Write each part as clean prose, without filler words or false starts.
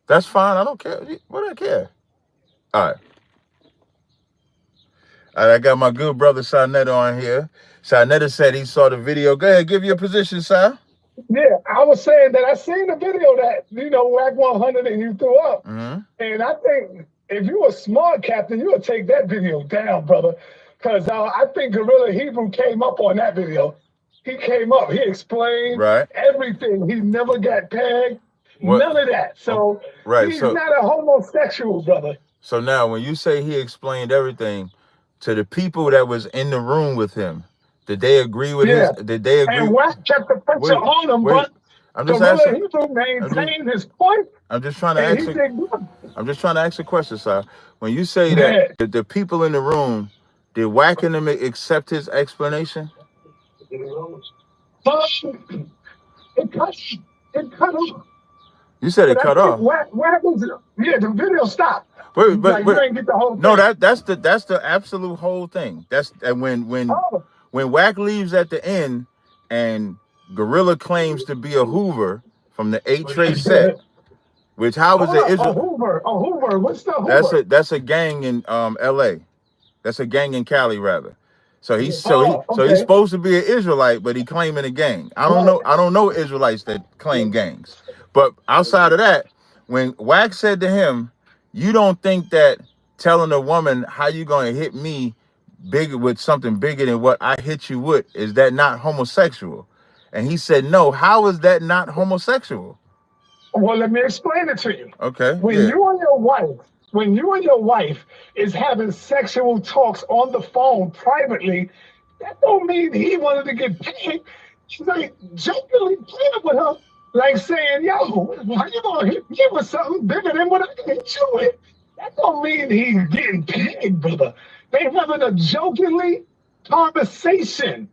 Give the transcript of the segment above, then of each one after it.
That's fine. I don't care. What do I care? All right. All right, I got my good brother sa.neter on here. Sa.neter said he saw the video. Go ahead, give your position, Sa. Yeah, I was saying that I seen the video that, WAC 100 and you threw up. Mm-hmm. And I think if you a smart captain, you would take that video down, brother. Because I think Guerrilla Hebrew came up on that video. He came up. He explained everything. He never got pegged. None of that. So he's not a homosexual, brother. So now when you say he explained everything to the people that was in the room with him, did they agree with his? Did they agree? And Wack kept the pressure on him, but I'm just asking. Hebrew maintained his point. I'm just trying to ask. I'm just trying to ask a question, sir. When you say that the people in the room, did Wack and them accept his explanation? It cut off. You said it cut off. Wack was, the video stopped. But you ain't get the whole thing. No, that's the absolute whole thing. That's when Wack leaves at the end and Guerrilla claims to be a Hoover from the 8-tray set, which how is it? A Hoover. What's the Hoover? That's a gang in L.A. That's a gang in Cali, rather. So he's supposed to be an Israelite, but he claiming a gang. I don't know Israelites that claim gangs. But outside of that, when Wack said to him, "You don't think that telling a woman how you gonna hit me bigger with something bigger than what I hit you with, is that not homosexual?" And he said, "No. How is that not homosexual?" Well, let me explain it to you. Okay. When you and your wife is having sexual talks on the phone privately, that don't mean he wanted to get paid. He's like jokingly playing with her, like saying, "Yo, why you gonna hit me with something bigger than what I hit you with?" That don't mean he's getting paid, brother. They having a jokingly conversation.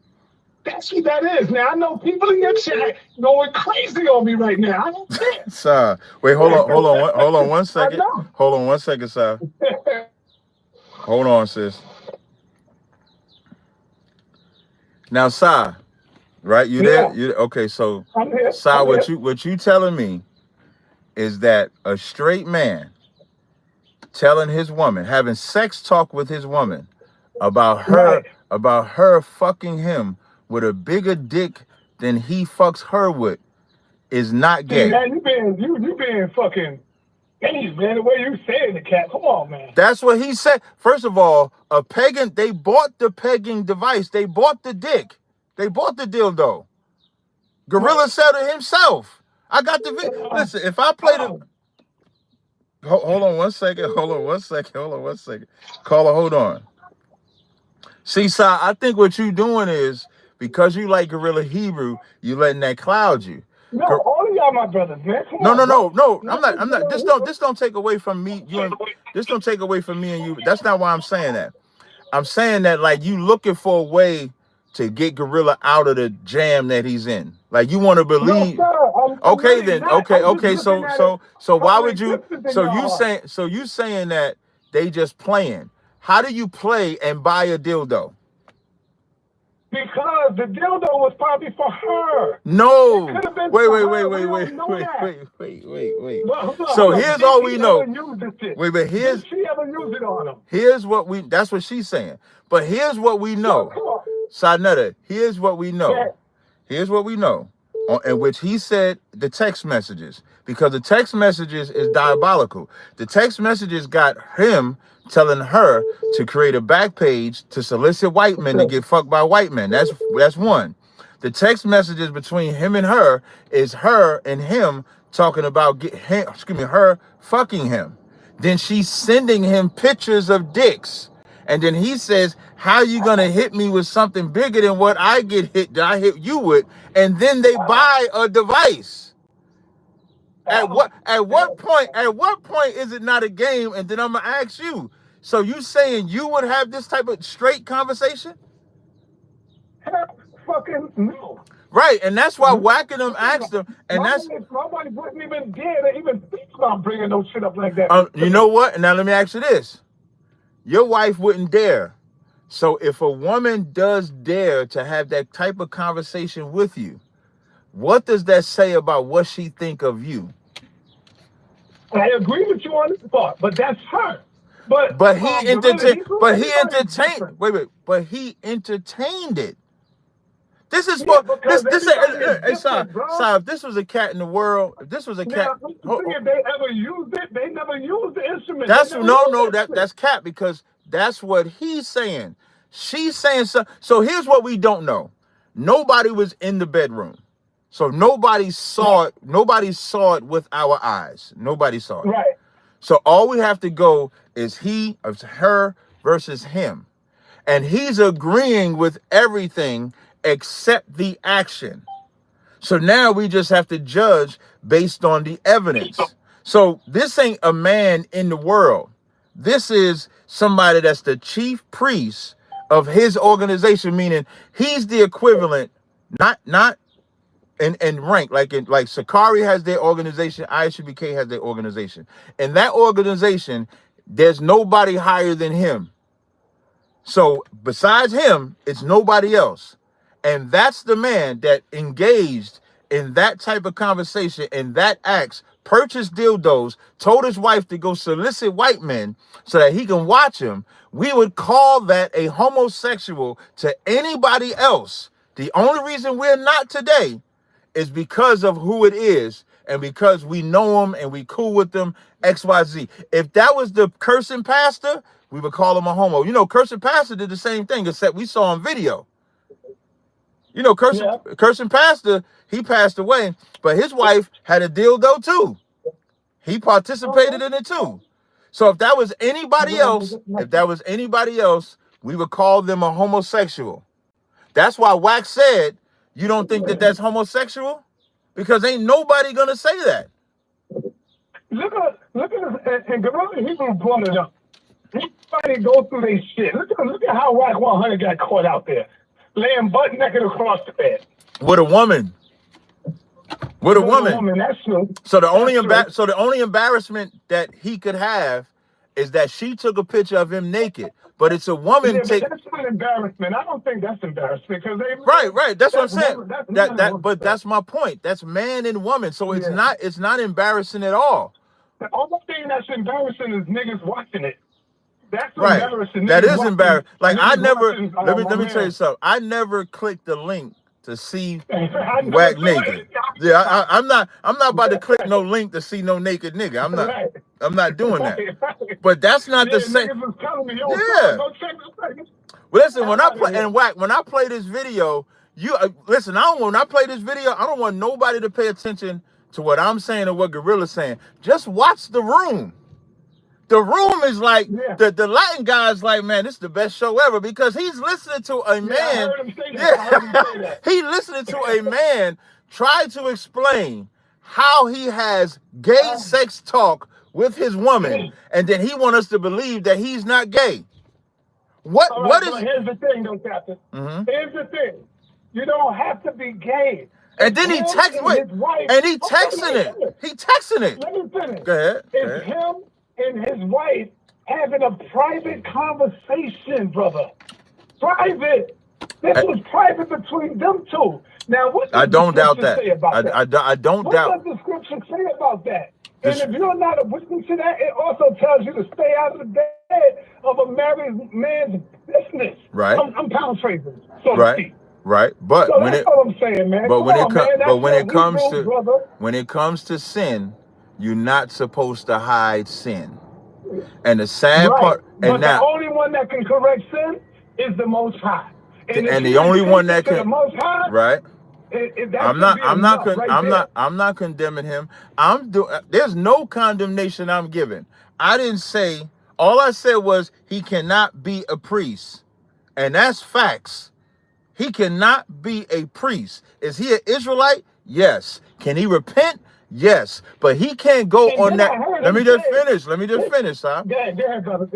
That's what that is. Now, I know people in your chat going crazy on me right now. I don't care. Sir, wait, hold on one second. Hold on 1 second, sir. Hold on, sis. Now, Sa, right? You there? Okay, so Sa, what you telling me is that a straight man telling his woman, having sex talk with his woman about her fucking him with a bigger dick than he fucks her with is not gay. Man, you being fucking gay, man, the way you saying the cat. Come on, man. That's what he said. First of all, they bought the pegging device. They bought the dick. They bought the dildo. Guerrilla said it himself. I got the video. Listen, if I play the... Hold on 1 second. Caller, hold on. See, Sa, I think what you doing is, because you like Guerrilla Hebrew, you letting that cloud you. No, all of y'all my brothers, man. No. I'm not. This don't take away from me. This don't take away from me and you. That's not why I'm saying that. I'm saying that like you looking for a way to get Guerrilla out of the jam that he's in. Like you want to believe. Okay, then. Okay. So why would you? So you saying that they just playing? How do you play and buy a dildo? Because the dildo was probably for her. No. Wait. So here's all we know. But here's... Did she ever use it on him? Here's what we... That's what she's saying. But here's what we know. Sa.neter, here's what we know. Here's what we know. In which he said the text messages. Because the text messages is diabolical. The text messages got him telling her to create a back page to solicit white men to get fucked by white men. That's one. The text messages between him and her is her and him talking about her fucking him. Then she's sending him pictures of dicks. And then he says, "How you gonna hit me with something bigger than what I hit you with?" And then they buy a device. At what point is it not a game? And then I'm gonna ask you. So you saying you would have this type of straight conversation? Hell fucking no. Right, and that's why Whacking them asked them, and my wife wouldn't even dare to even think about bringing no shit up like that. You know what? Now let me ask you this: your wife wouldn't dare. So if a woman does dare to have that type of conversation with you, what does that say about what she think of you? I agree with you on this part, but that's her. But But he entertained. But he everybody's entertained. different. Wait. But he entertained it. This is Yeah, for because this. everybody is Hey, different, bro. if this was a cat in the world, if this was a cat, Now, if they ever used it, they never used the instrument. that's They never used the instrument. that's cat because that's what he's saying. She's saying so. So here's what we don't know. Nobody was in the bedroom, so nobody saw it. Nobody saw it with our eyes. Nobody saw it. Right. So all we have to go is her versus him. And he's agreeing with everything except the action. So now we just have to judge based on the evidence. So this ain't a man in the world. This is somebody that's the chief priest of his organization, meaning he's the equivalent, not in rank, like Sakari has their organization, ISUBK has their organization. In that organization, there's nobody higher than him. So besides him, it's nobody else. And that's the man that engaged in that type of conversation, in that acts, purchased dildos, told his wife to go solicit white men so that he can watch him. We would call that a homosexual to anybody else. The only reason we're not today is because of who it is and because we know him and we cool with them, XYZ. If that was the cursing pastor, we would call him a homo. You know, cursing pastor did the same thing, except we saw on video. You know, cursing pastor, he passed away, but his wife had a dildo too. He participated in it too. So if that was anybody else, we would call them a homosexual. That's why Wax said, you don't think that that's homosexual? Because ain't nobody gonna say that. Look at this, and Guerrilla, he gonna brought it up. Everybody go through their shit. Look at how Whack 100 got caught out there, laying butt naked across the bed. With a woman. With a woman. That's true. So the only embarrassment that he could have is that she took a picture of him naked. But it's a woman that's not embarrassment. I don't think that's embarrassment because they right. That's what I'm saying. But that's my point. That's man and woman. So it's not embarrassing at all. The only thing that's embarrassing is niggas watching it. That's right. Embarrassing. That is embarrassing. Like I never let me tell you something. I never clicked the link to see Whack naked. Yeah, I'm not about to click no link to see no naked nigga. I'm not doing that. But that's not the same. Yeah. Well, listen, when I play this video, listen. When I play this video, I don't want nobody to pay attention to what I'm saying or what Guerrilla's saying. Just watch the room. The room is like the Latin guy's like, man, this is the best show ever because he's listening to a man. He listening to a man try to explain how he has gay sex talk with his woman, and then he wants us to believe that he's not gay. What is? Here's the thing, though, Captain. Here's the thing. You don't have to be gay. And then he texting it. He texting it. Let me finish. Go ahead. It's him and his wife having a private conversation, brother. Private. This was private between them two. Now, what does the scripture say about that? I don't doubt. What does the scripture say about that? And if you're not a witness to that, it also tells you to stay out of the bed of a married man's business. Right. I'm paraphrasing, so to speak. Right, but so that's all I'm saying, man. When it comes to sin, you're not supposed to hide sin. And the sad part, and the only one that can correct sin is the Most High. And the only one that can, the Most High, right? I'm not condemning him. There's no condemnation I'm giving. I didn't say. All I said was he cannot be a priest, and that's facts. He cannot be a priest. Is he an Israelite? Yes. Can he repent? Yes. But he can't go on that. Let me just finish, huh? Go ahead, brother.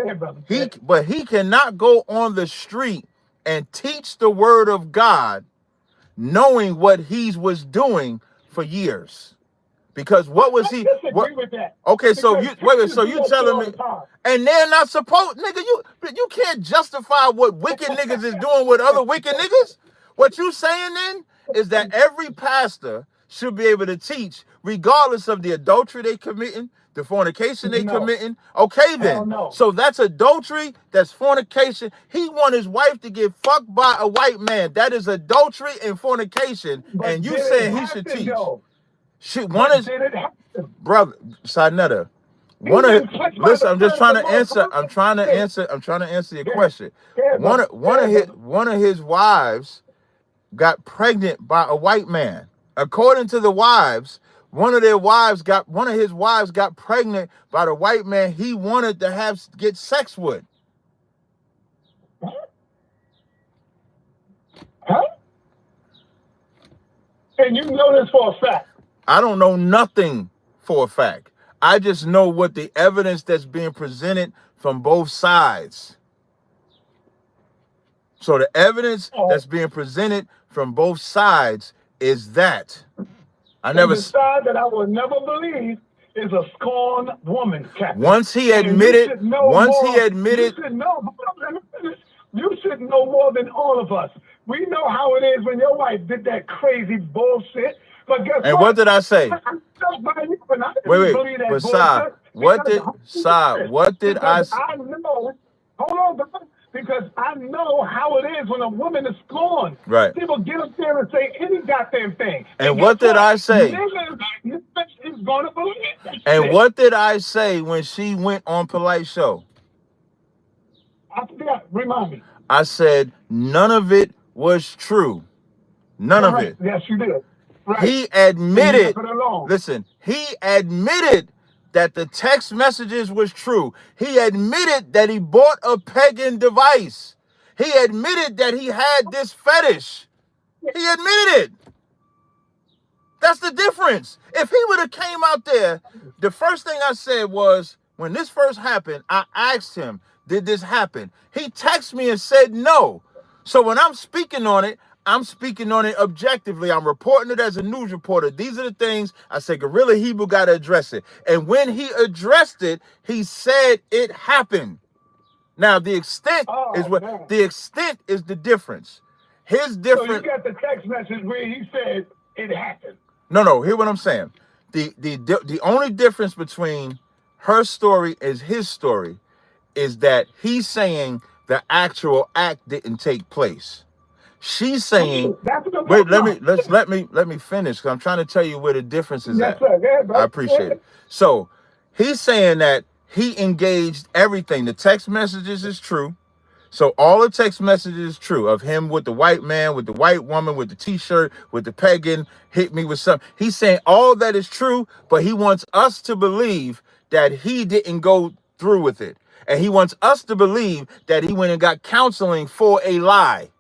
But he cannot go on the street and teach the word of God knowing what he was doing for years. Because what was he? With that. Okay, so you telling me, and they're not supposed, nigga. You can't justify what wicked niggas is doing with other wicked niggas. What you saying then is that every pastor should be able to teach, regardless of the adultery they committing, the fornication they No. committing. Okay, Hell then. no. So that's adultery. That's fornication. He want his wife to get fucked by a white man. That is adultery and fornication. But And you did saying it he should happen, teach? though? One is, Did it happen? brother, sa.neter. He One been of touched by listen, the I'm just Son trying of to the Most answer. High. I'm trying to answer. I'm trying to answer your Yeah. question. Yeah, One brother. of his wives got pregnant by a white man. According to the wives, one of his wives got pregnant by the white man he wanted to get sex with. Huh? And you know this for a fact. I don't know nothing for a fact. I just know what the evidence that's being presented from both sides. So the evidence that's being presented from both sides is that. The side that I will never believe is a scorned woman, Captain. Once he admitted, you should know more than all of us. We know how it is when your wife did that crazy bullshit. But guess and what did I say? Wait. But what did I say? I know. Hold on, brother. Because I know how it is when a woman is scorned. Right. People get up there and say any goddamn thing. And what did I say? Niggas gonna believe that and shit. what did I say when she went on Polite Show? I forgot. Remind me. I said none of it was true. None of it. Yes, you did. Right. He admitted. Listen, he admitted that the text messages was true. He admitted that he bought a pagan device. He admitted that he had this fetish. He admitted it. That's the difference. If he would have came out there, the first thing I said was, when this first happened, I asked him, did this happen? He texted me and said no. So when I'm speaking on it, I'm speaking on it objectively. I'm reporting it as a news reporter. These are the things I say, Guerrilla Hebrew got to address it. And when he addressed it, he said it happened. Now, the extent is the difference. His difference. So you got the text message where he said it happened. No, hear what I'm saying. The only difference between her story and his story is that he's saying the actual act didn't take place. She's saying, wait, let me finish, because I'm trying to tell you where the difference is at. Sir. I appreciate it. So he's saying that he engaged everything. The text messages is true. So all the text messages is true of him with the white man, with the white woman, with the t-shirt, with the pagan, hit me with something. He's saying all that is true, but he wants us to believe that he didn't go through with it. And he wants us to believe that he went and got counseling for a lie.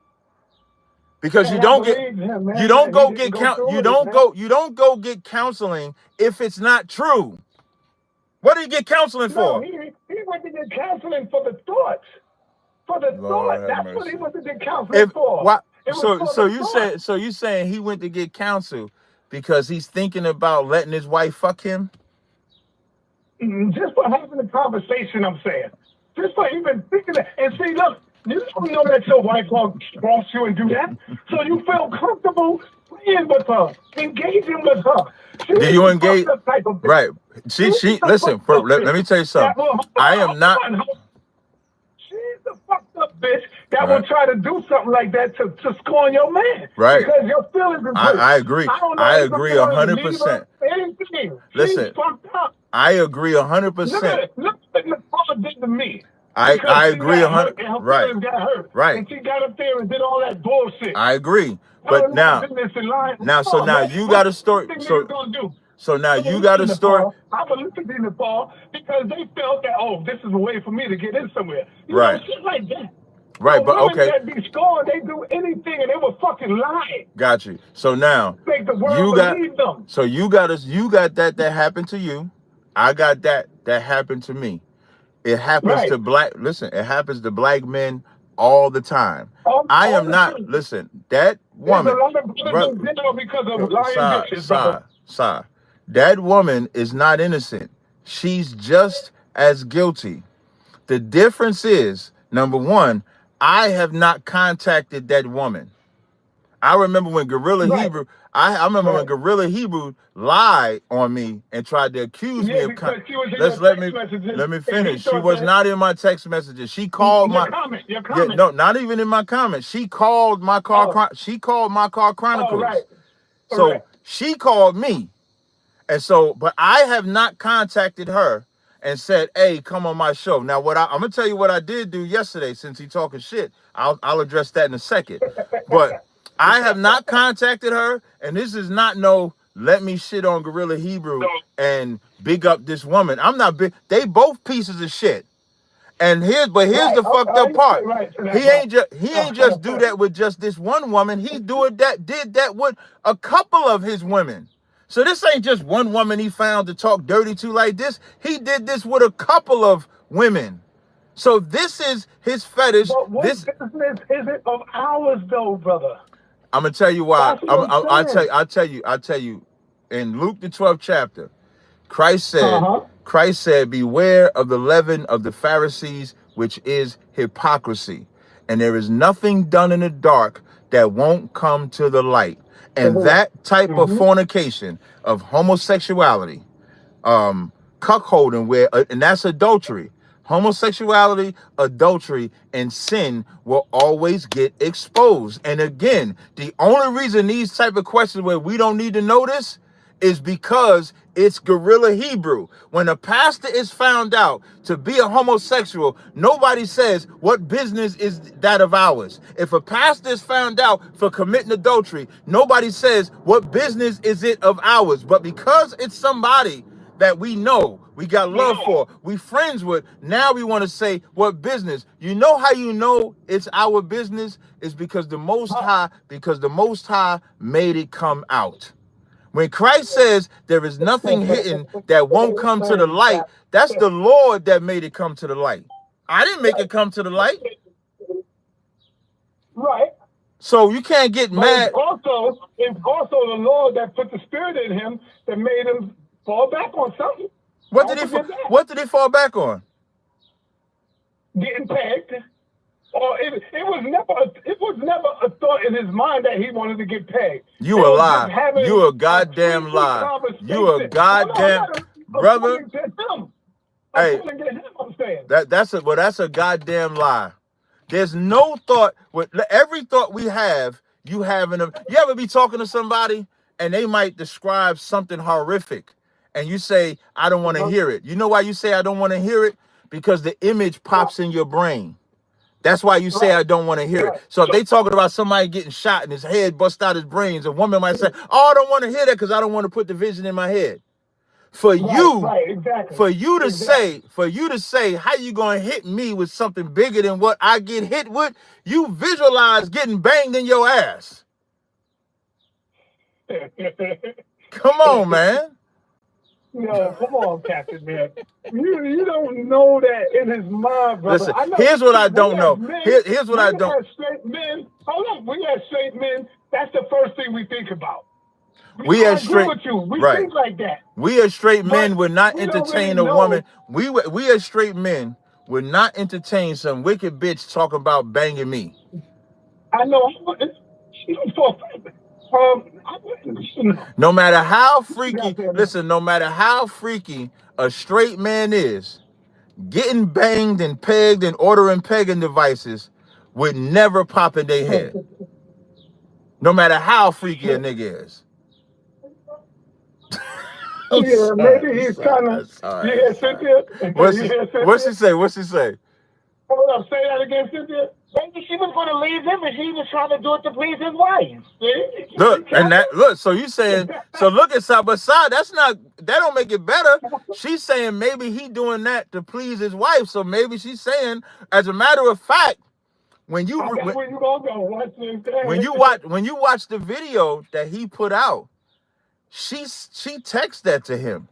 Because you don't go get counseling if it's not true. What do you get counseling for? He went to get counseling for the thoughts. For the thought. That's what he went to get counseling for. So you saying he went to get counsel because he's thinking about letting his wife fuck him? Just for having a conversation, I'm saying. Just for even thinking that. And see, look, you don't know that your wife won't cross you and do that. So you feel comfortable playing with her, engaging with her. Do you engage? Right. She listen, let me tell you something. I am not. She's the fucked up bitch that will try to do something like that to scorn your man. Right. Because your feelings are good. I agree. I agree 100%. Listen, I agree 100%. Look what Nicole did to me. I agree 100%. Right. Got hurt. Right. And she got up there and did all that bullshit. I agree. But now you got a story. So now you got a story. I believe in the ball because they felt that, oh, this is a way for me to get in somewhere. You right. know, shit like that. Right, but okay. That be scorned, they do anything and they were fucking lying. Got you. So now make the world believe them. So you got that happened to you. I got that happened to me. It happens to it happens to black men all the time. I am not, listen, that woman. Because of lying bitches, that woman is not innocent. She's just as guilty. The difference is, number one, I have not contacted that woman. I remember when Guerrilla Right. Hebrew, I remember when Right. Guerrilla Hebrew lied on me and tried to accuse me Yeah, of because she was in your let's let text me messages, let me and he finish. She thought was that not in my text messages. She called your my comment, your yeah, comment. no, not even in my comments. She called my Oh, she called my car oh, right, chronicles. So correct. she called me. And so, but I have not contacted her and said, "Hey, come on my show." Now, I'm gonna tell you what I did do yesterday. Since he talking shit, I'll address that in a second. But I have not contacted her, and this is not no let me shit on Guerrilla Hebrew and big up this woman. I'm not big. They both pieces of shit. And here's Right. the fucked up Okay. part. Right to that He part. ain't just do that with just this one woman. He did that with a couple of his women. So this ain't just one woman he found to talk dirty to like this. He did this with a couple of women. So this is his fetish. But what This business is it of ours, though, brother? I'm gonna tell you why. That's what I'm saying. I'll tell you. In Luke the 12th chapter, Christ Uh-huh. said, beware of the leaven of the Pharisees, which is hypocrisy. And there is nothing done in the dark that won't come to the light. To And the left. that type of Mm-hmm. fornication, of homosexuality, cuckolding, and that's adultery. Homosexuality, adultery, and sin will always get exposed. And again, the only reason these type of questions where we don't need to know this is because it's Guerrilla Hebrew. When a pastor is found out to be a homosexual, nobody says, what business is that of ours? If a pastor is found out for committing adultery, nobody says, what business is it of ours? But because it's somebody that we know, we got love for, we friends with, now we want to say, what business? You know how you know it's our business? Is because the Most High made it come out. When Christ says there is nothing hidden that won't come to the light, that's the Lord that made it come to the light. I didn't make it come to the light. Right. So you can't get But mad. it's also the Lord that put the spirit in him that made him fall back on something. What Don't forget that. what did he fall back on? Getting pegged. Or it was never a thought in his mind that he wanted to get pegged. You a lie. You a goddamn lie. You a goddamn brother. Hey, that's a goddamn lie. There's no thought. With every thought we have, you have in a. You ever be talking to somebody and they might describe something horrific, and you say, "I don't want to hear it." You know why you say, "I don't want to hear it"? Because the image pops in your brain. That's why you say, "I don't want to hear it." So if they talking about somebody getting shot and his head bust out his brains, a woman might say, "Oh, I don't want to hear that because I don't want to put the vision in my head." For you to say, how you gonna hit me with something bigger than what I get hit with? You visualize getting banged in your ass. Come on, man. No, come on, Captain, man. You don't know that in his mind, brother. Listen, here's what I don't know. Here's what I don't. Straight men, hold on. We as straight men, that's the first thing we think about. We as straight, with you. We right. think like that. We as straight men would not we don't entertain really a woman. We as straight men would not entertain some wicked bitch talking about banging me. I know. No matter how freaky, listen, no matter how freaky a straight man is, getting banged and pegged and ordering pegging devices would never pop in their head. No matter how freaky a nigga is. Yeah, maybe he's trying to. You hear Cynthia? What's she say? What's she say? Hold up, say that again, Cynthia. Maybe she was going to leave him and he was trying to do it to please his wife. Look, so you saying, so look at side by side, that don't make it better. She's saying maybe he doing that to please his wife. So maybe she's saying, as a matter of fact, when you watch the video that he put out, she texted that to him,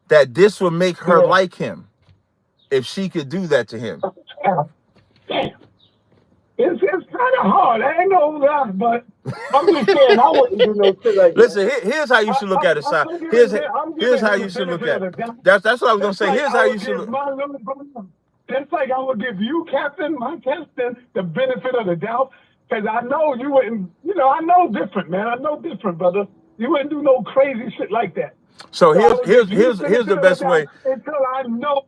that this would make her like him if she could do that to him. Damn. It's kind of hard. I ain't no lie, but I'm just saying I wouldn't do no shit like that. Listen, here's how you should look at it, Si. Here's how you should look at it. That's what I was gonna say. Here's how you should look. Just like I would give you, Captain, my Captain, the benefit of the doubt. Because I know you wouldn't, I know different, man. I know different, brother. You wouldn't do no crazy shit like that. So I would here's just listen here's to the best way. until I know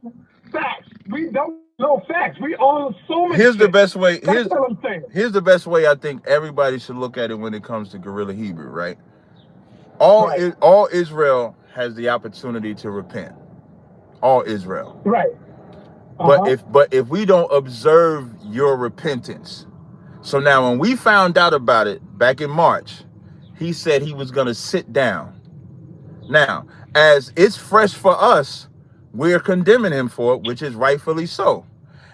facts. We don't know facts. We all assuming Here's the shit. best way. That's what I'm saying. Here's the best way I think everybody should look at it when it comes to Guerrilla Hebrew, right? All Israel has the opportunity to repent. All Israel. Right. But if we don't observe your repentance. So now when we found out about it back in March, he said he was going to sit down. Now, as it's fresh for us, we're condemning him for it, which is rightfully so.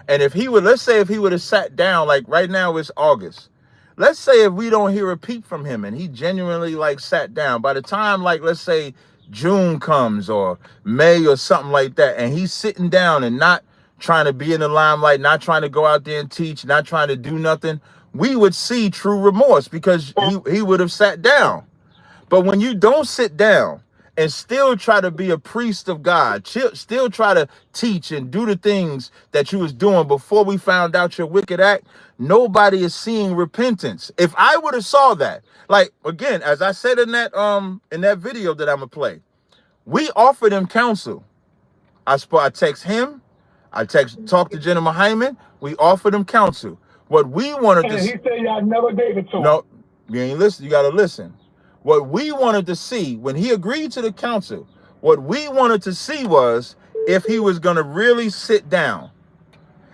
And if he would, let's say if he would have sat down, like right now it's August. Let's say if we don't hear a peep from him and he genuinely like sat down, by the time like, let's say June comes or May or something like that, and he's sitting down and not trying to be in the limelight, not trying to go out there and teach, not trying to do nothing, we would see true remorse because he would have sat down. But when you don't sit down and still try to be a priest of God, still try to teach and do the things that you was doing before we found out your wicked act, nobody is seeing repentance. If I would have saw that, like, again, as I said in that video that I'm gonna play, we offered him counsel. I text him, talked to Jenna Hyman, we offered him counsel. What we wanted to see. And he said y'all never gave it to him. No, you ain't listen, you gotta listen. What we wanted to see when he agreed to the counsel, what we wanted to see was if he was going to really sit down.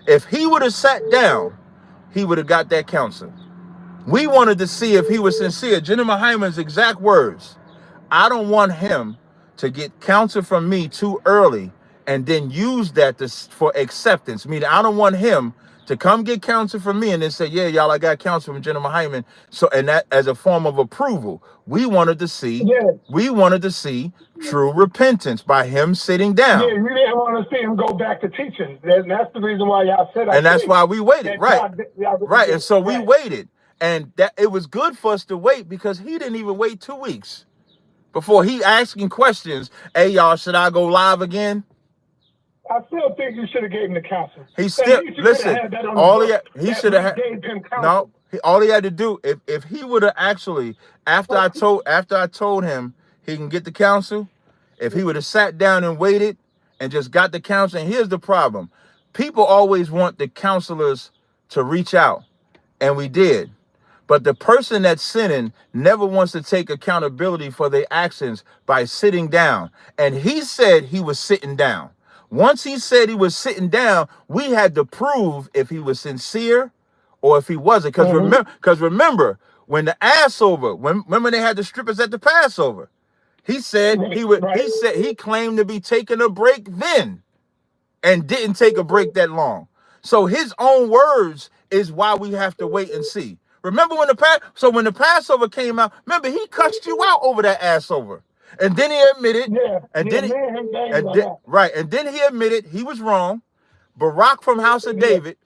If he would have sat down, he would have got that counsel. We wanted to see if he was sincere. Jenna Hyman's exact words: I don't want him to get counsel from me too early and then use that for acceptance. Meaning, I don't want him to come get counsel from me and then say, yeah, y'all, I got counsel from Jenna Hyman. So, and that as a form of approval, we wanted to see true repentance by him sitting down. Yeah, you didn't want to see him go back to teaching. That's the reason why y'all said. And that's why we waited, right? Right. And so we waited, and that it was good for us to wait because he didn't even wait 2 weeks before he asking questions. Hey, y'all, should I go live again? I still think you should have gave him the counsel. He still listen. All he should have had. No, all he had to do if he would have actually after I told him he can get the counsel, if he would have sat down and waited and just got the counsel. And here's the problem: people always want the counselors to reach out, and we did. But the person that's sinning never wants to take accountability for their actions by sitting down. And he said he was sitting down. Once he said he was sitting down, we had to prove if he was sincere or if he wasn't. Because remember, when the Passover, remember they had the strippers at the Passover, he said he claimed to be taking a break then and didn't take a break that long. So his own words is why we have to wait and see. Remember when the Passover came out, remember he cussed you out over that Passover. And then he admitted, and then he admitted he was wrong. Barak from House of David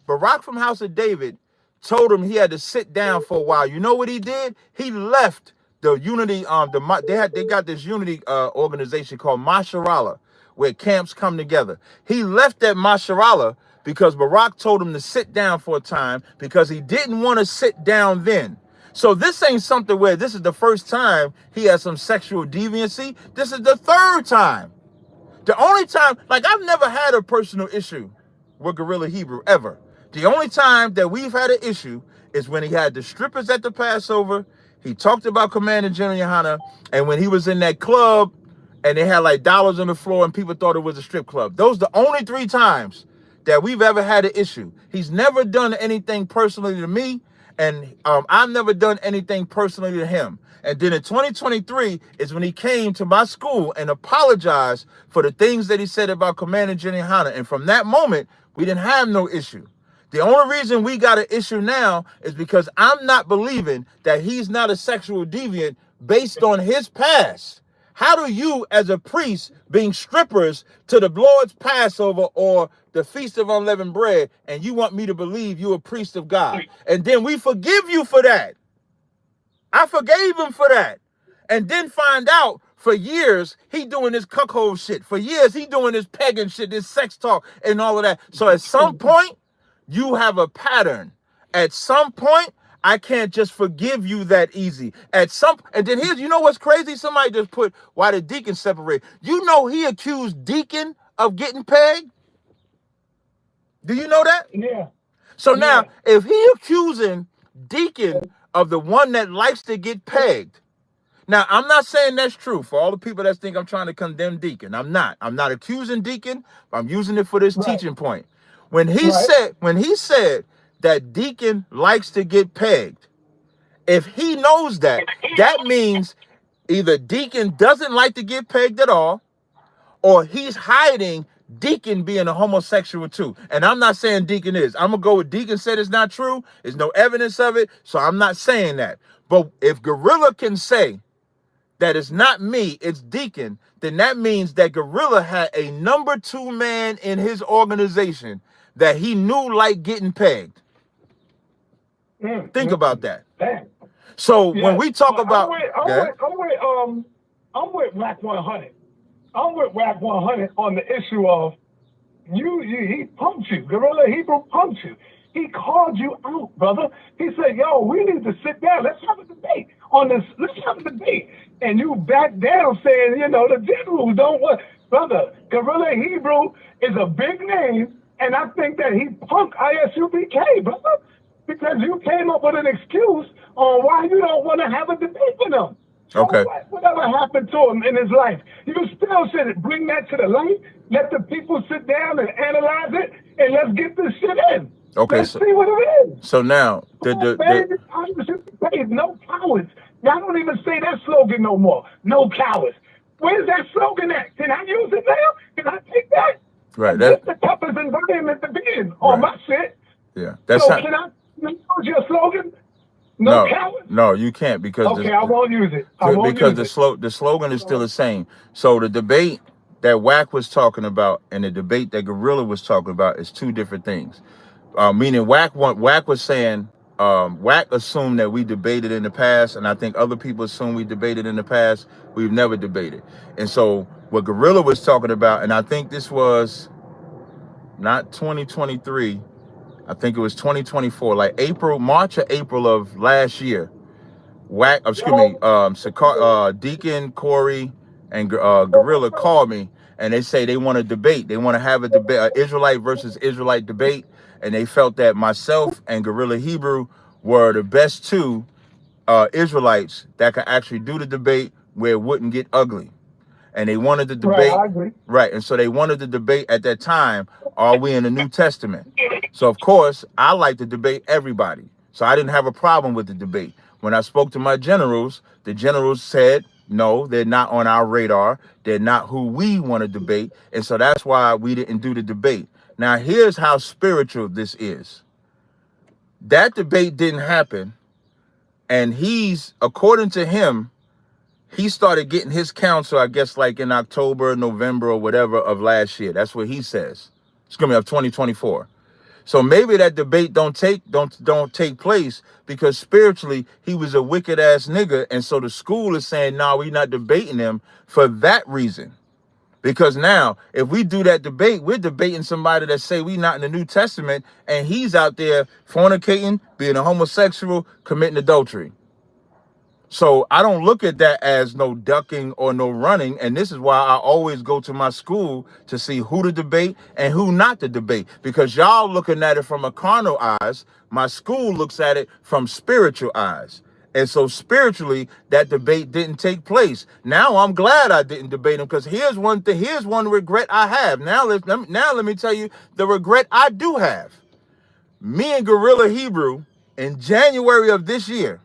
told him he had to sit down for a while. You know what he did? He left the unity. They got this unity organization called Masharala, where camps come together. He left that Masharala because Barak told him to sit down for a time because he didn't want to sit down then. So this ain't something where this is the first time he has some sexual deviancy. This is the third time. The only time, like I've never had a personal issue with Guerrilla Hebrew ever. The only time that we've had an issue is when he had the strippers at the Passover. He talked about Commander General Yohana, and when he was in that club and they had like dollars on the floor and people thought it was a strip club. Those are the only 3 times that we've ever had an issue. He's never done anything personally to me. And I've never done anything personally to him. And then in 2023 is when he came to my school and apologized for the things that he said about Commander Jenny Hanna. And from that moment, we didn't have no issue. The only reason we got an issue now is because I'm not believing that he's not a sexual deviant based on his past. How do you, as a priest, being strippers to the Lord's Passover or the Feast of Unleavened Bread, and you want me to believe you're a priest of God? And then we forgive you for that. I forgave him for that. And then find out for years he doing this cuckold shit. For years he doing this pagan shit, this sex talk and all of that. So at some point, you have a pattern. At some point, I can't just forgive you that easy. And then here's, you know what's crazy? Somebody just put, why the deacon separate? You know he accused Deacon of getting pegged? Do you know that? Yeah. So Yeah. now, if he accusing Deacon of the one that likes to get pegged, now I'm not saying that's true for all the people that think I'm trying to condemn Deacon. I'm not. I'm not accusing Deacon. I'm using it for this Right. teaching point. When he Right. said that Deacon likes to get pegged, if he knows that, that means either Deacon doesn't like to get pegged at all, or he's hiding Deacon being a homosexual too. And I'm not saying Deacon is. I'm going to go with Deacon said it's not true. There's no evidence of it, so I'm not saying that. But if Guerrilla can say that it's not me, it's Deacon, then that means that Guerrilla had a number 2 man in his organization that he knew like getting pegged. Think about that. Damn. So when we talk about... I'm with Whack 100. I'm with Whack 100 on the issue of he punked you. Guerrilla Hebrew punked you. He called you out, brother. He said, yo, we need to sit down. Let's have a debate on this. Let's have a debate. And you back down saying, the generals don't want. Brother, Guerrilla Hebrew is a big name, and I think that he punked ISUBK, brother, because you came up with an excuse on why you don't want to have a debate with him. So okay. Whatever happened to him in his life, you still should bring that to the light. Let the people sit down and analyze it, and let's get this shit in. Okay, let's see what it is. So now, no cowards. Y'all don't even say that slogan no more. No cowards. Where's that slogan at? Can I use it now? Can I take that? Right. That's the toughest environment to be in on my shit. Yeah. That's so can I use your slogan? No cowards? No, you can't because I won't use it. The slogan is still the same. So the debate that Whack was talking about and the debate that Guerrilla was talking about is 2 different things. Meaning Whack was saying, Whack assumed that we debated in the past, and I think other people assume we debated in the past. We've never debated. And so what Guerrilla was talking about, and I think this was not 2023, I think it was 2024, like March or April of last year. Deacon, Corey, and Guerrilla called me, and they say they want to debate. They want to have a debate, an Israelite versus Israelite debate, and they felt that myself and Guerrilla Hebrew were the best 2 Israelites that could actually do the debate where it wouldn't get ugly. And they wanted to debate. Right, I agree. Right, and so they wanted to debate at that time, are we in the New Testament? So, of course, I like to debate everybody. So I didn't have a problem with the debate. When I spoke to my generals, the generals said, no, they're not on our radar. They're not who we want to debate. And so that's why we didn't do the debate. Now, here's how spiritual this is. That debate didn't happen. And according to him, he started getting his counsel, I guess, like in October, November, or whatever of last year. That's what he says. It's going to be of 2024. So maybe that debate don't take place because spiritually he was a wicked ass nigga, and so the school is saying, "No, we're not debating him for that reason." Because now, if we do that debate, we're debating somebody that say we not in the New Testament, and he's out there fornicating, being a homosexual, committing adultery. So I don't look at that as no ducking or no running. And this is why I always go to my school to see who to debate and who not to debate. Because y'all looking at it from a carnal eyes, my school looks at it from spiritual eyes. And so spiritually, that debate didn't take place. Now I'm glad I didn't debate him, because here's one thing. Here's one regret I have. Now let me tell you the regret I do have. Me and Guerrilla Hebrew in January of this year,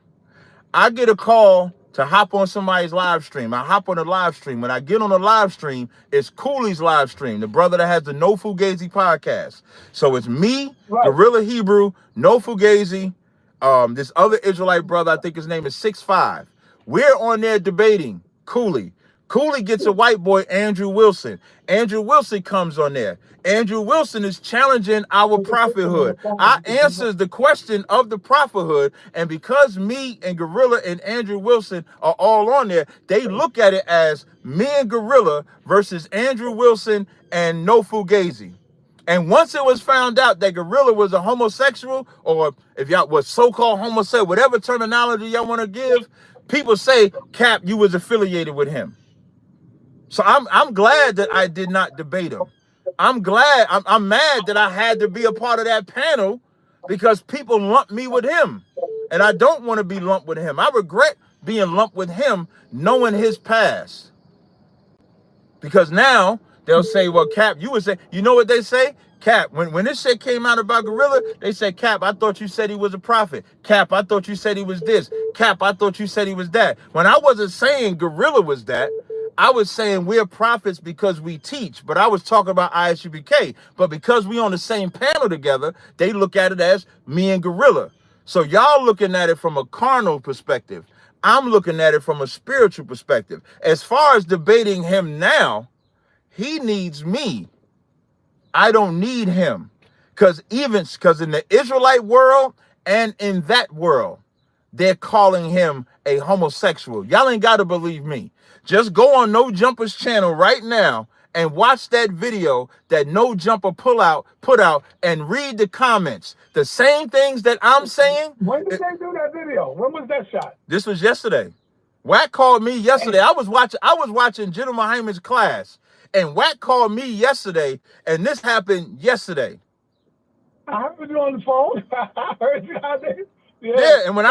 I get a call to hop on somebody's live stream. I hop on a live stream. When I get on a live stream, it's Cooley's live stream, the brother that has the No Fugazi podcast. So it's me, right, Guerrilla Hebrew, No Fugazi, this other Israelite brother, I think his name is 6'5". We're on there debating Cooley. Cooley gets a white boy, Andrew Wilson. Andrew Wilson comes on there. Andrew Wilson is challenging our prophethood. I answers the question of the prophethood, and because me and Guerrilla and Andrew Wilson are all on there, they look at it as me and Guerrilla versus Andrew Wilson and No Fugazi. And once it was found out that Guerrilla was a homosexual, or if y'all was so-called homosexual, whatever terminology y'all want to give, people say, Cap, you was affiliated with him. So I'm glad that I did not debate him. I'm glad, I'm mad that I had to be a part of that panel because people lumped me with him. And I don't want to be lumped with him. I regret being lumped with him knowing his past. Because now they'll say, well, Cap, you would say, you know what they say? Cap, when this shit came out about Guerrilla, they said, Cap, I thought you said he was a prophet. Cap, I thought you said he was this. Cap, I thought you said he was that. When I wasn't saying Guerrilla was that, I was saying we're prophets because we teach, but I was talking about ISUBK. But because we on the same panel together, they look at it as me and Guerrilla. So y'all looking at it from a carnal perspective. I'm looking at it from a spiritual perspective. As far as debating him now, he needs me. I don't need him. Because in the Israelite world and in that world, they're calling him a homosexual. Y'all ain't got to believe me. Just go on No Jumper's channel right now and watch that video that No Jumper put out and read the comments. The same things that I'm saying. When did they do that video? When was that shot? This was yesterday. Wack called me yesterday. I was watching General Muhammad's class, and Wack called me yesterday, and this happened yesterday. I heard you on the phone. I heard you out there. Yeah, and when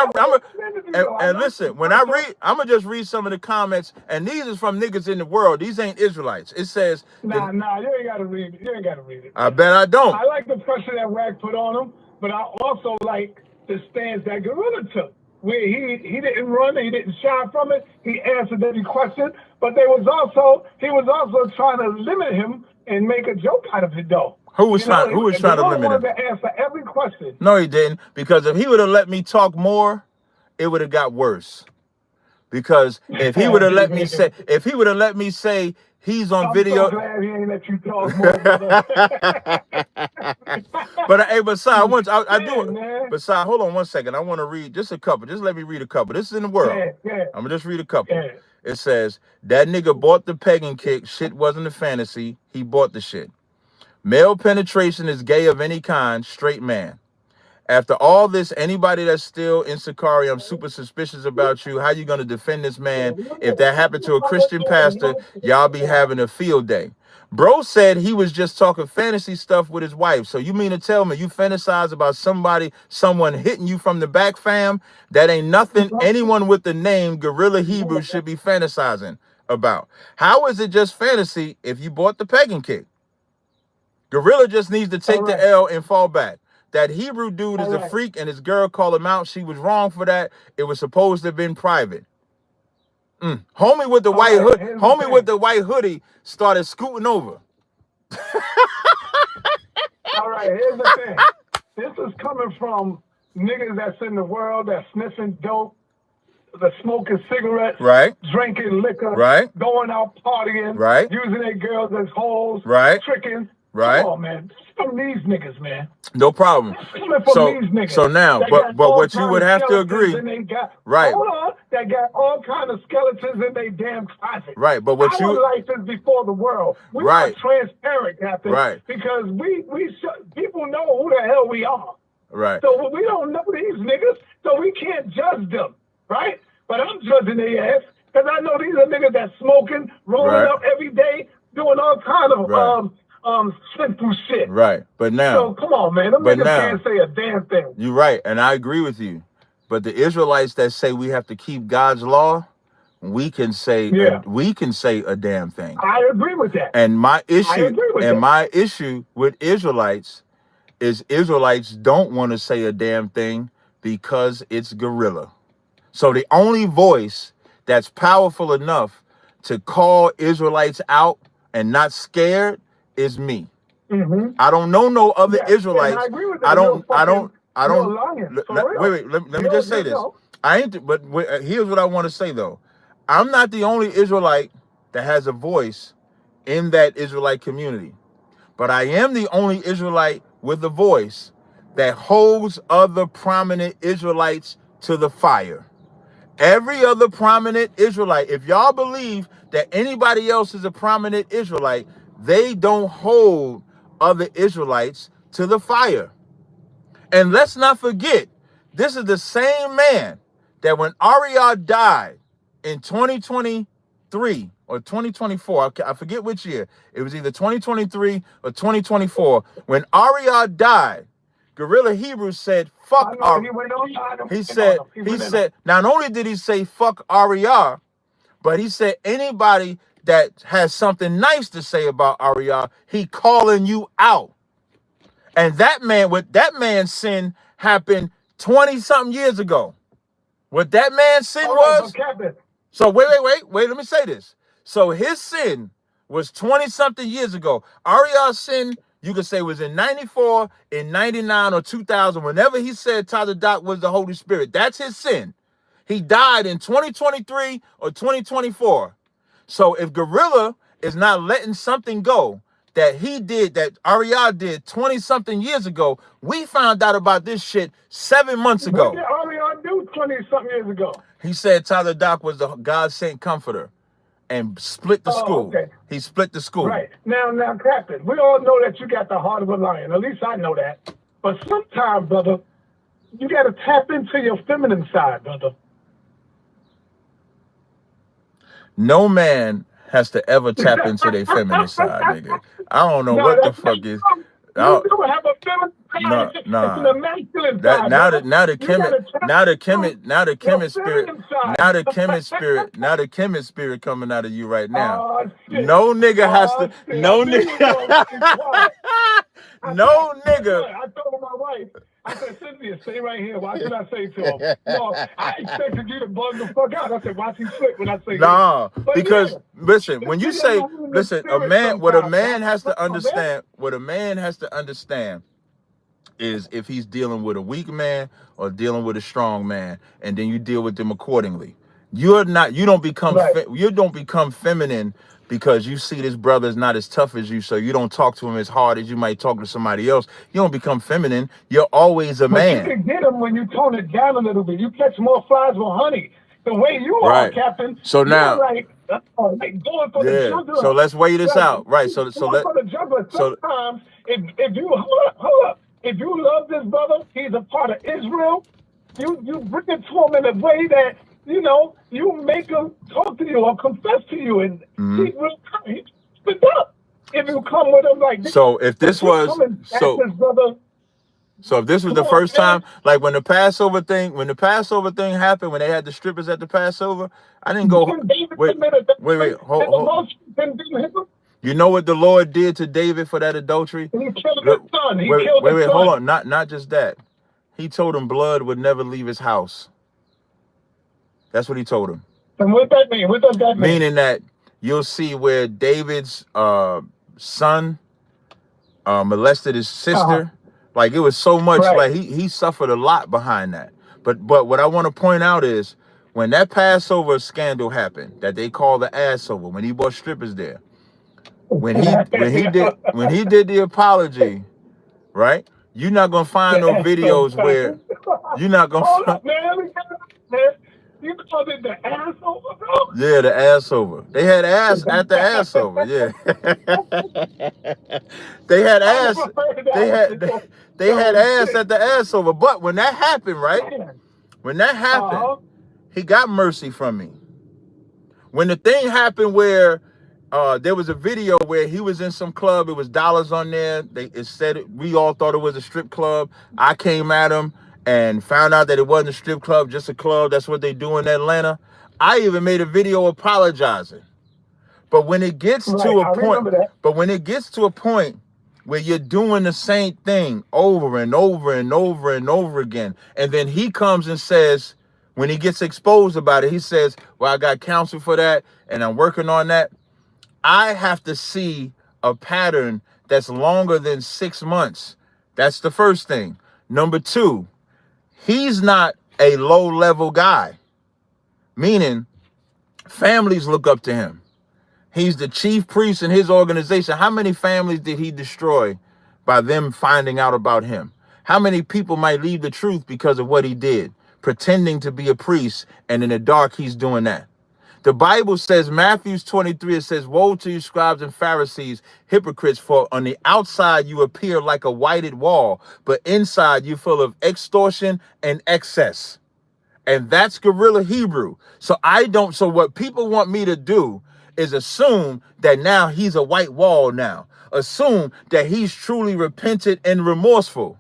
listen, when I read, I'm gonna just read some of the comments, and these is from niggas in the world. These ain't Israelites. It says, Nah, you ain't gotta read it. You ain't gotta read it. I bet I don't. I like the pressure that Wack put on him, but I also like the stance that Guerrilla took, where he didn't run, he didn't shy from it. He answered every question, but he was also trying to limit him and make a joke out of it, though. Who was trying to limit him? Wanted to answer every question. No, he didn't, because if he would have let me talk more, it would have got worse. Because if he would have let me say, he's on video. I'm so glad he ain't let you talk more. But Si, But Si, hold on one second. I want to read just a couple. Just let me read a couple. This is in the world. Yeah. I'm gonna just read a couple. Yeah. It says, that nigga bought the pegging kick. Shit wasn't a fantasy. He bought the shit. Male penetration is gay of any kind. Straight man. After all this, anybody that's still in Sakari, I'm super suspicious about you. How you going to defend this man? If that happened to a Christian pastor, y'all be having a field day. Bro said he was just talking fantasy stuff with his wife. So you mean to tell me you fantasize about someone hitting you from the back, fam? That ain't nothing anyone with the name Guerrilla Hebrew should be fantasizing about. How is it just fantasy if you bought the pegging kick? Guerrilla just needs to take the L and fall back. That Hebrew dude is a freak, and his girl called him out. She was wrong for that. It was supposed to have been private. Homie with the white hoodie started scooting over. All right, here's the thing. This is coming from niggas that's in the world that's sniffing dope, the smoking cigarettes, right, drinking liquor, right, going out partying, right, using their girls as hoes, right, tricking. Right. Come on, man. It's from these niggas, man. No problem. It's coming from these niggas. So now, but what you would have to agree, right? Hold on, they got all kind of skeletons in their damn closet. Right, but what Our life is before the world. We are transparent, Captain. Right. Because people know who the hell we are. Right. So we don't know these niggas, so we can't judge them, right? But I'm judging their ass because I know these are niggas that smoking, rolling up every day, doing all kind of sinful shit. Right. But now, so come on, man. Them niggas can't say a damn thing. You're right, and I agree with you. But the Israelites that say we have to keep God's law, we can say a damn thing. I agree with that. And my issue with Israelites is Israelites don't want to say a damn thing because it's Guerrilla. So the only voice that's powerful enough to call Israelites out and not scared is me. I don't know no other Israelites. I agree with that. Wait, let me just say this. Here's what I want to say though. I'm not the only Israelite that has a voice in that Israelite community, but I am the only Israelite with a voice that holds other prominent Israelites to the fire. Every other prominent Israelite, if y'all believe that anybody else is a prominent Israelite, they don't hold other Israelites to the fire. And let's not forget, this is the same man that when Ariel died in 2023 or 2024, I forget which year, it was either 2023 or 2024, when Ariel died, Guerrilla Hebrew said, fuck Ariel. He said, not only did he say fuck Ariel, but he said anybody that has something nice to say about Ariel, he calling you out. And that man's sin happened 20-something years ago. What that man's sin was. So wait, let me say this. So his sin was 20-something years ago. Ariel's sin, you could say, was in 94, in 99, or 2000. Whenever he said Tazaryach was the Holy Spirit, that's his sin. He died in 2023 or 2024. So if Guerrilla is not letting something go that he did, that Ariel did 20-something years ago, we found out about this shit 7 months ago. What did Ariel do 20-something years ago? He said Tazaryach was the God-sent comforter and split the school. Okay. He split the school. Right. Now, Captain, we all know that you got the heart of a lion. At least I know that. But sometimes, brother, you got to tap into your feminine side, brother. No man has to ever tap into their feminine side, nigga. I don't know what the fuck is. You don't have a feminine side. It's an masculine side. Now the chemist spirit coming out of you right now. No nigga has to. No nigga. No nigga. I told my wife. I said, Cynthia, stay right here. Why did I say to him? No, I expected you to bug the fuck out. I said, watch him flip when I say nah, because listen, when you say, listen, what a man has to understand is if he's dealing with a weak man or dealing with a strong man, and then you deal with them accordingly. You don't become feminine because you see this brother is not as tough as you, so you don't talk to him as hard as you might talk to somebody else. You don't become feminine. You're always a man. You can get him when you tone it down a little bit. You catch more flies with honey. The way you are, Captain. So now, going for the juggler. So let's weigh this out, right? So sometimes, if you hold up, if you love this brother, he's a part of Israel. You bring it to him in a way that, you know, you make him talk to you or confess to you, and he will spit up if you come with him like this. So if this was so if this was the first time, like when the Passover thing happened, when they had the strippers at the Passover, I didn't go. Wait, hold. You know what the Lord did to David for that adultery? He killed his son. Wait, hold on. Not just that. He told him blood would never leave his house. That's what he told him. And what that mean? What does that mean? Meaning that you'll see where David's son molested his sister. Like it was so much, like he suffered a lot behind that. But what I want to point out is when that Passover scandal happened, that they call the Assover, when he brought strippers there, when he did the apology, right? You're not gonna find no videos where you're not gonna. Hold up, man. You called it the Assover, bro? Yeah, the Assover. They had ass at the Assover. Yeah. They had ass. They had ass at the Assover. But when that happened, right? When that happened, he got mercy from me. When the thing happened where there was a video where he was in some club, it was dollars on there. We all thought it was a strip club. I came at him and found out that it wasn't a strip club, just a club. That's what they do in Atlanta. I even made a video apologizing. But when it gets to a point where you're doing the same thing over and over and over and over again, and then he comes and says, when he gets exposed about it, he says, well, I got counsel for that and I'm working on that. I have to see a pattern that's longer than 6 months. That's the first thing. Number two, he's not a low-level guy, meaning families look up to him. He's the chief priest in his organization. How many families did he destroy by them finding out about him? How many people might leave the truth because of what he did, pretending to be a priest, and in the dark, he's doing that? The Bible says, Matthew 23, it says, woe to you, scribes and Pharisees, hypocrites, for on the outside you appear like a whited wall, but inside you full of extortion and excess. And that's guerrilla Hebrew. So what people want me to do is assume that now he's a white wall now. Assume that he's truly repentant and remorseful.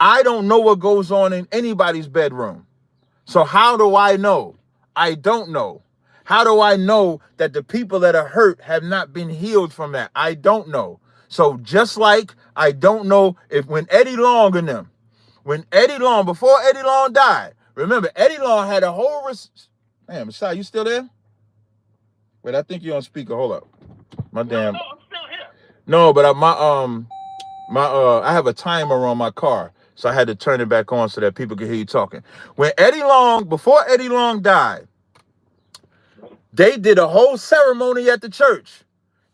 I don't know what goes on in anybody's bedroom. So how do I know? I don't know. How do I know that the people that are hurt have not been healed from that? I don't know. So just like I don't know if when Eddie Long and them, before Eddie Long died, remember, Eddie Long had a whole... Damn, Shai, you still there? Wait, I think you're on speaker. Hold up. My damn... No, I'm still here. No, but I have a timer on my car, so I had to turn it back on so that people could hear you talking. Before Eddie Long died, they did a whole ceremony at the church.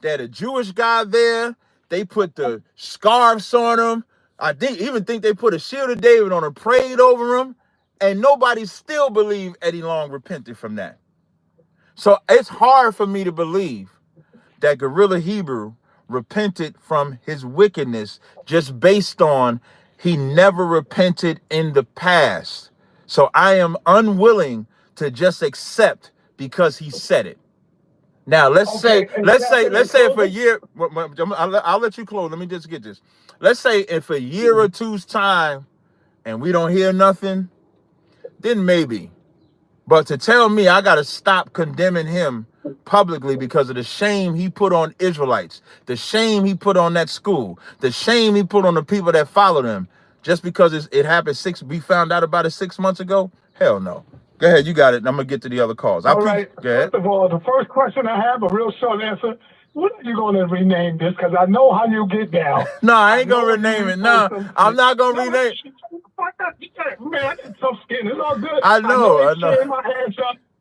They had a Jewish guy there. They put the scarves on him. I even think they put a shield of David on him, prayed over him, and nobody still believed Eddie Long repented from that. So it's hard for me to believe that Guerrilla Hebrew repented from his wickedness just based on he never repented in the past. So I am unwilling to just accept because he said it. Now let's say if a year, I'll let you close. Let me just get this. Let's say if a year or two's time and we don't hear nothing, then maybe. But to tell me I got to stop condemning him publicly because of the shame he put on Israelites, the shame he put on that school, the shame he put on the people that followed him, just because it happened we found out about it 6 months ago? Hell no. Go ahead, you got it. I'm going to get to the other calls. All right. Go ahead. First of all, the first question I have, a real short answer. What are you going to rename this? Because I know how you get down. No, I ain't going to rename it. No, I'm not going to rename it. Man, I got tough skin. It's all good. I know.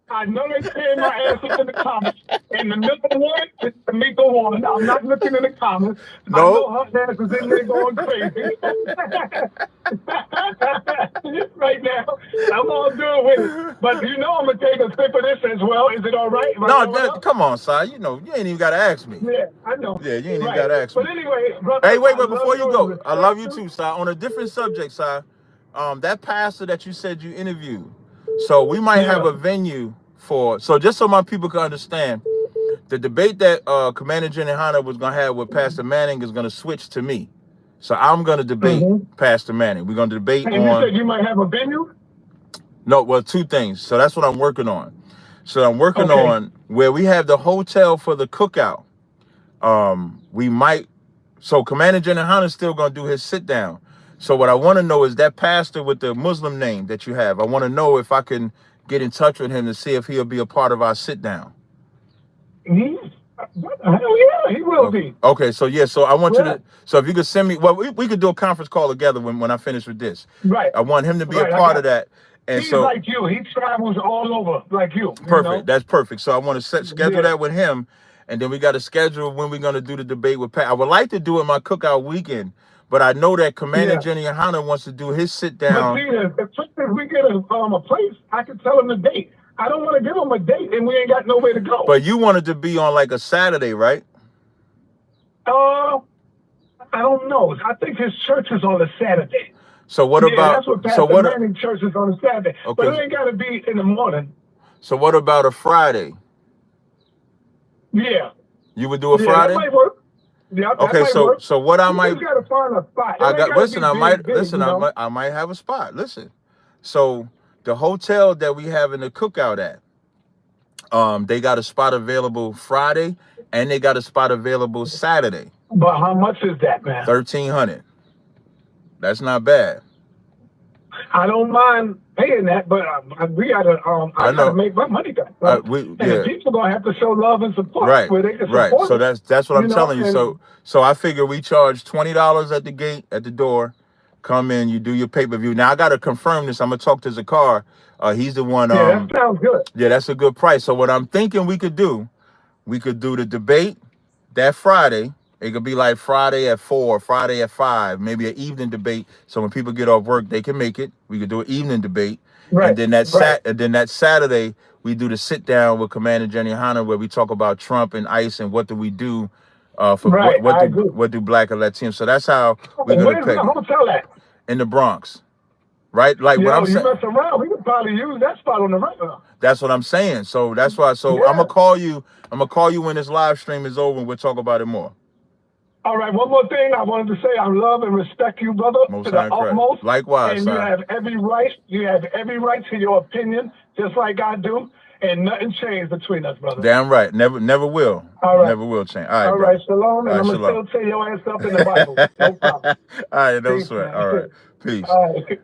I know they tearing my ass up in the comments. And the number one is Tamika one. I'm not looking in the comments. No. I know her ass is in there going crazy. Right now, I'm all good with it. But I'm going to take a sip of this as well. Is it all right? Come on, Si. You ain't even got to ask me. Yeah, I know. Yeah, you ain't even got to ask me. But anyway, brother, hey, wait, before you go, I love you too, Si. On a different subject, Si. That pastor that you said you interviewed, so we might have a venue so just so my people can understand, the debate that Commander Jenny Hanna was going to have with Pastor Manning is going to switch to me. So I'm going to debate Pastor Manning. We're going to debate on... you said you might have a venue? No, well, two things. So that's what I'm working on. So I'm working on where we have the hotel for the cookout. So Commander Jenny Hanna is still going to do his sit down. So what I want to know is that pastor with the Muslim name that you have. I want to know if I can get in touch with him to see if he'll be a part of our sit down. Hell yeah, he will be. Okay, so I want you to. So if you could send me, we could do a conference call together when I finish with this. Right. I want him to be a part of that. And he's like you. He travels all over like you. Perfect. That's perfect. So I want to schedule that with him, and then we got to schedule when we're going to do the debate with Pat. I would like to do it my cookout weekend. But I know that Commander Jenny Hanna wants to do his sit down. But see, if we get a place, I can tell him the date. I don't want to give him a date and we ain't got nowhere to go. But you wanted to be on like a Saturday, right? I don't know. I think his church is on a Saturday. So what about? That's what Pastor Manning church is on a Saturday. Okay. But it ain't got to be in the morning. So what about a Friday? Yeah. You would do a Friday? That might work. Yeah, okay, so what I might gotta find a spot. I might have a spot. Listen. So the hotel that we have in the cookout at, they got a spot available Friday and they got a spot available Saturday. But how much is that, man? $1,300. That's not bad. I don't mind paying that, but we gotta make my money back. And the people gonna have to show love and support where they can support. So that's what I'm telling you. So I figure we charge $20 at the gate, at the door. Come in, you do your pay-per-view. Now I gotta confirm this. I'm gonna talk to Zakar. He's the one. That sounds good. Yeah, that's a good price. So what I'm thinking we could do the debate that Friday. It could be like Friday at 4, Friday at 5, maybe an evening debate. So when people get off work, they can make it. We could do an evening debate. Right. And then that Saturday, we do the sit down with Commander Jenny Hanna, where we talk about Trump and ICE and what do we do for Right, I agree. what do Black and Latinos. So that's how we're gonna Where's pick the hotel at? in the Bronx, right? Like what Yo, I'm you saying. mess around, we could probably use that spot on the regular. That's what I'm saying. So that's why. So Yeah. I'm gonna call you. I'm gonna call you when this live stream is over, and we'll talk about it more. All right, one more thing I wanted to say. I love and respect you, brother, Most to the high correct. utmost. Likewise, And you sir. have every right. You have every right to your opinion, just like I do. And nothing changed between us, brother. Damn right. Never will. All right. Never will change. All right, All bro. right, shalom. And All I'm right, going to still tear your ass up in the Bible. No problem. All right, no Peace, sweat. man. All right. Peace. All right.